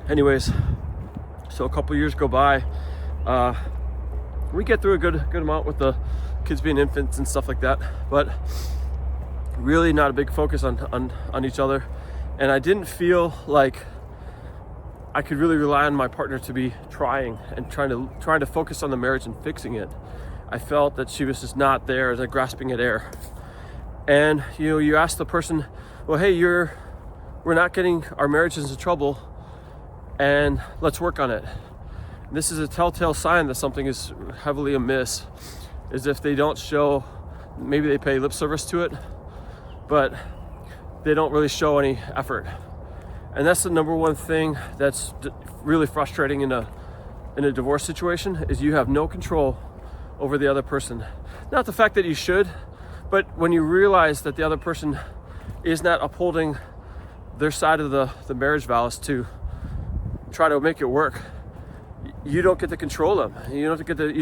Anyways, so a couple years go by. We get through a good amount with the kids being infants and stuff like that, but really not a big focus on each other. And I didn't feel like I could really rely on my partner to be trying to focus on the marriage and fixing it. I felt that she was just not there, as grasping at air. And you ask the person, well, hey, we're not getting our marriage into trouble, and let's work on it. This is a telltale sign that something is heavily amiss, is if they don't show, maybe they pay lip service to it, but they don't really show any effort. And that's the number one thing that's really frustrating in a divorce situation, is you have no control over the other person. Not the fact that you should, but when you realize that the other person is not upholding their side of the marriage vows to try to make it work, you don't get to control them. You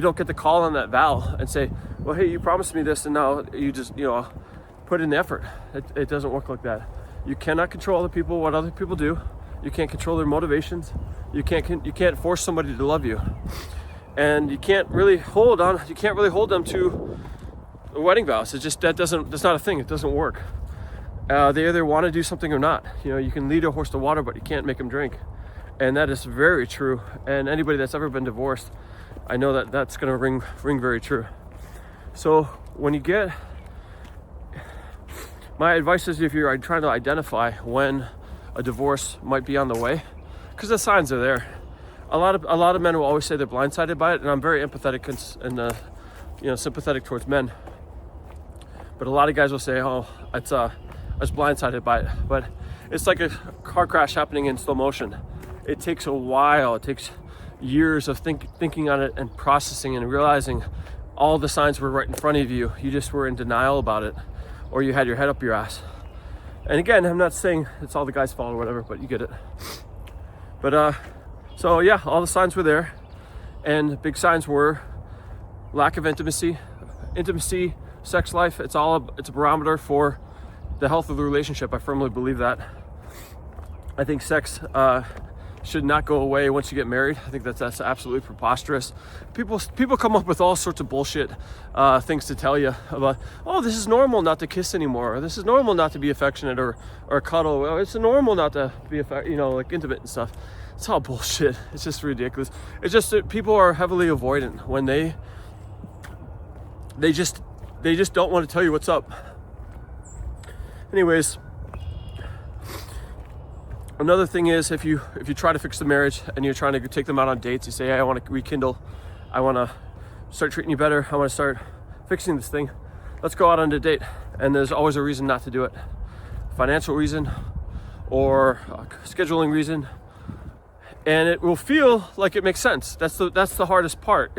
don't get to call on that vow and say, well, hey, you promised me this, and now you just put in the effort. It doesn't work like that. You cannot control other people, what other people do. You can't control their motivations. You can't force somebody to love you, and you can't really hold them to the wedding vows. That's not a thing. It doesn't work. They either want to do something or not. You can lead a horse to water, but you can't make him drink. And that is very true. And anybody that's ever been divorced, I know that that's going to ring very true. So when you get, my advice is, if you're trying to identify when a divorce might be on the way, because the signs are there. A lot of men will always say they're blindsided by it, and I'm very empathetic and sympathetic towards men. But a lot of guys will say, "Oh, I was blindsided by it." But it's like a car crash happening in slow motion. It takes a while. It takes years of thinking on it and processing and realizing all the signs were right in front of you. You just were in denial about it, or you had your head up your ass. And again, I'm not saying it's all the guy's fault or whatever, but you get it. But so yeah, all the signs were there, and big signs were lack of intimacy, sex life. It's a barometer for the health of the relationship. I firmly believe that. I think sex should not go away once you get married. I think that's absolutely preposterous. People come up with all sorts of bullshit things to tell you about, oh, this is normal not to kiss anymore, or this is normal not to be affectionate or cuddle. Well, it's normal not to be like intimate and stuff. It's all bullshit. It's just ridiculous. It's just that people are heavily avoidant when they just don't want to tell you what's up. Anyways, another thing is, if you try to fix the marriage and you're trying to take them out on dates, you say, hey, I want to rekindle, I want to start treating you better, I want to start fixing this thing, let's go out on a date. And there's always a reason not to do it. Financial reason or scheduling reason. And it will feel like it makes sense. That's the hardest part.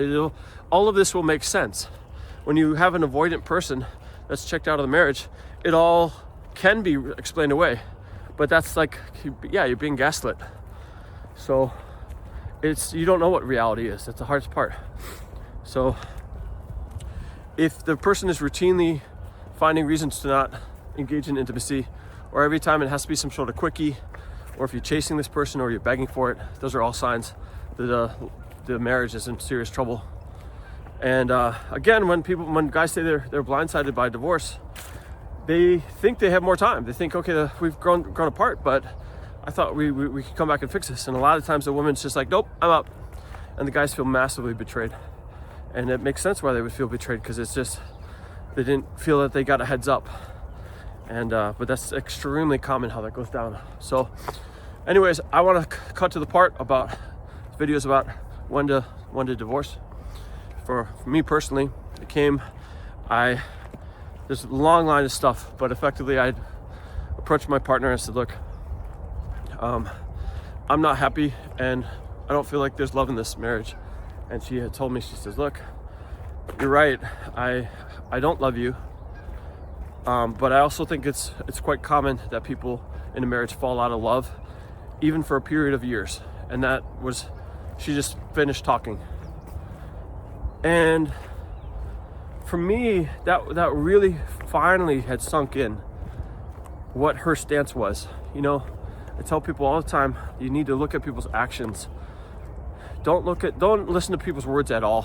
All of this will make sense. When you have an avoidant person that's checked out of the marriage, it all can be explained away. But that's like, yeah, you're being gaslit. So you don't know what reality is. That's the hardest part. So if the person is routinely finding reasons to not engage in intimacy, or every time it has to be some sort of quickie, or if you're chasing this person or you're begging for it, those are all signs that the marriage is in serious trouble. And again, when guys say they're blindsided by divorce, they think they have more time. They think, okay, we've grown apart, but I thought we could come back and fix this. And a lot of times the woman's just like, nope, I'm out. And the guys feel massively betrayed. And it makes sense why they would feel betrayed, because it's just, they didn't feel that they got a heads up. And but that's extremely common how that goes down. So anyways, I want to cut to the part about videos about when to divorce. For me personally, there's a long line of stuff, but effectively I approached my partner and said, look, I'm not happy and I don't feel like there's love in this marriage. And she had told me, she says, look, you're right, I don't love you, but I also think it's quite common that people in a marriage fall out of love, even for a period of years. And she just finished talking. And for me, that really finally had sunk in what her stance was. tell people all the time, you need to look at people's actions. Don't listen to people's words at all.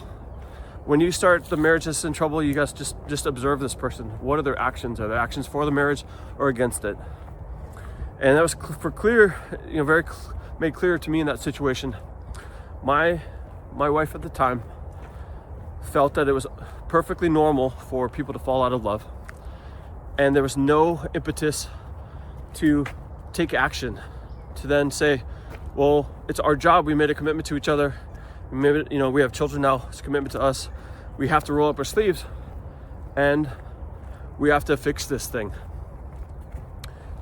When you start the marriage that's in trouble, you guys just observe this person. What are their actions? Are their actions for the marriage or against it? And that was made clear to me in that situation. My wife at the time felt that it was perfectly normal for people to fall out of love, and there was no impetus to take action, to then say, well, it's our job, we made a commitment to each other, we have children now, it's a commitment to us, we have to roll up our sleeves and we have to fix this thing.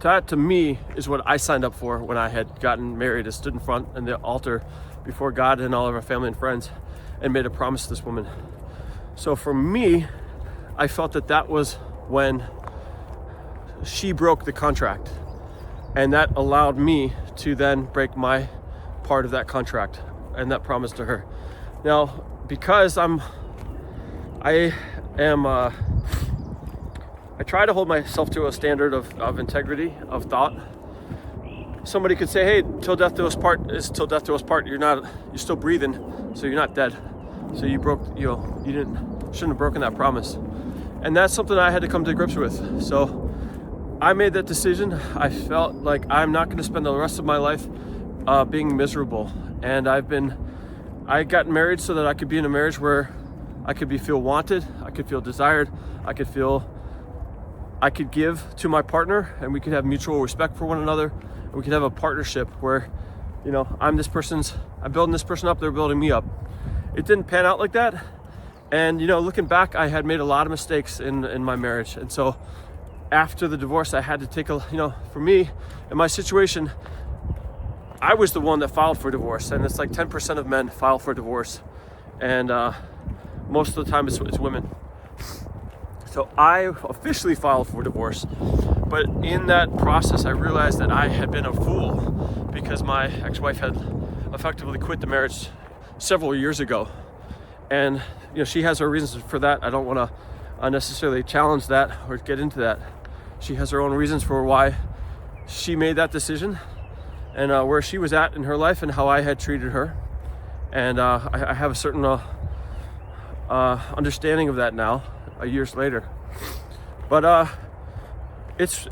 That to me is what I signed up for when I had gotten married. I stood in front of the altar before God and all of our family and friends and made a promise to this woman. So for me, I felt that was when she broke the contract, and that allowed me to then break my part of that contract and that promise to her. Now, because I try to hold myself to a standard of integrity, of thought. Somebody could say, hey, till death do us part is till death do us part. You're still breathing, so you're not dead. So you shouldn't have broken that promise. And that's something I had to come to grips with. So I made that decision. I felt like I'm not going to spend the rest of my life being miserable. And I got married so that I could be in a marriage where I could feel wanted, I could feel desired, I could give to my partner, and we could have mutual respect for one another, and we could have a partnership where, I'm building this person up, they're building me up. It didn't pan out like that. And, looking back, I had made a lot of mistakes in my marriage. And so after the divorce, I had to take for me, in my situation, I was the one that filed for divorce. And it's like 10% of men file for divorce. And most of the time it's women. So I officially filed for divorce. But in that process, I realized that I had been a fool because my ex-wife had effectively quit the marriage several years ago. And, she has her reasons for that. I don't want to unnecessarily challenge that or get into that. She has her own reasons for why she made that decision and where she was at in her life and how I had treated her. And I have a certain understanding of that now, years later. But it's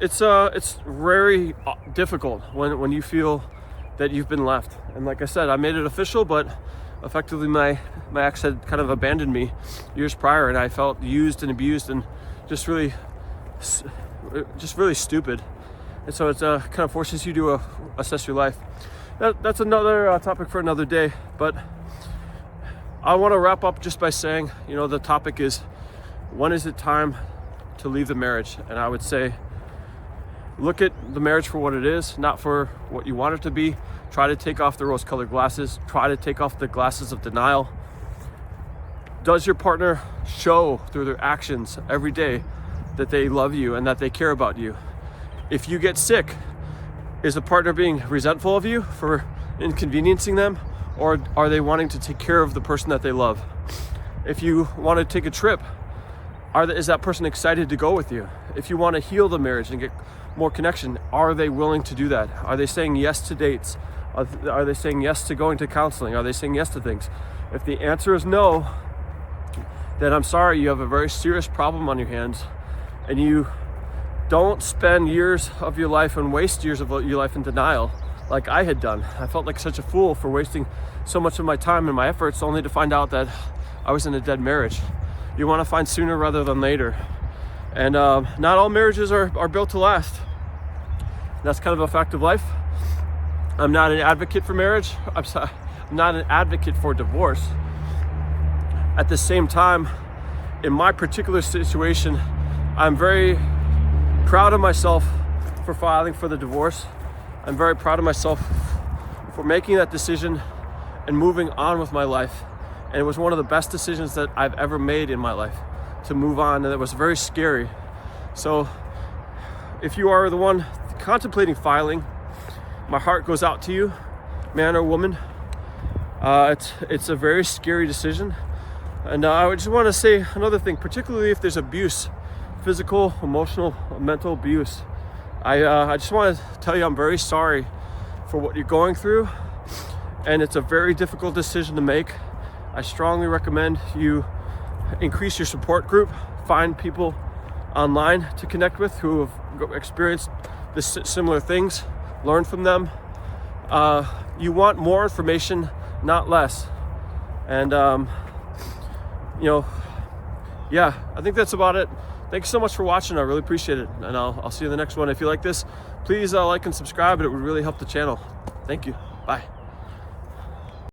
very difficult when you feel that you've been left. And like I said, I made it official, but effectively my ex had kind of abandoned me years prior, and I felt used and abused and just really stupid. And so it kind of forces you to assess your life. That's another topic for another day, but I want to wrap up just by saying, the topic is, when is it time to leave the marriage? And I would say, look at the marriage for what it is, not for what you want it to be. Try to take off the rose-colored glasses. Try to take off the glasses of denial. Does your partner show through their actions every day that they love you and that they care about you? If you get sick, is the partner being resentful of you for inconveniencing them, or are they wanting to take care of the person that they love? If you want to take a trip, is that person excited to go with you? If you want to heal the marriage and get more connection, are they willing to do that? Are they saying yes to dates? Are they saying yes to going to counseling? Are they saying yes to things? If the answer is no, then I'm sorry, you have a very serious problem on your hands, and you don't spend years of your life and waste years of your life in denial like I had done. I felt like such a fool for wasting so much of my time and my efforts only to find out that I was in a dead marriage. You want to find sooner rather than later. And not all marriages are built to last. That's kind of a fact of life. I'm not an advocate for marriage. I'm not an advocate for divorce. At the same time, in my particular situation, I'm very proud of myself for filing for the divorce. I'm very proud of myself for making that decision and moving on with my life. And it was one of the best decisions that I've ever made in my life, to move on, and it was very scary. So if you are the one contemplating filing, my heart goes out to you, man or woman. It's a very scary decision. And I just want to say another thing, particularly if there's abuse, physical, emotional, mental abuse. I just want to tell you I'm very sorry for what you're going through, and it's a very difficult decision to make. I strongly recommend you increase your support group, find people online to connect with who have experienced this similar things, learn from them. You want more information, not less. And yeah, I think that's about it. Thanks so much for watching. I really appreciate it, and I'll see you in the next one. If you like this, please like and subscribe. It would really help the channel. Thank you. Bye.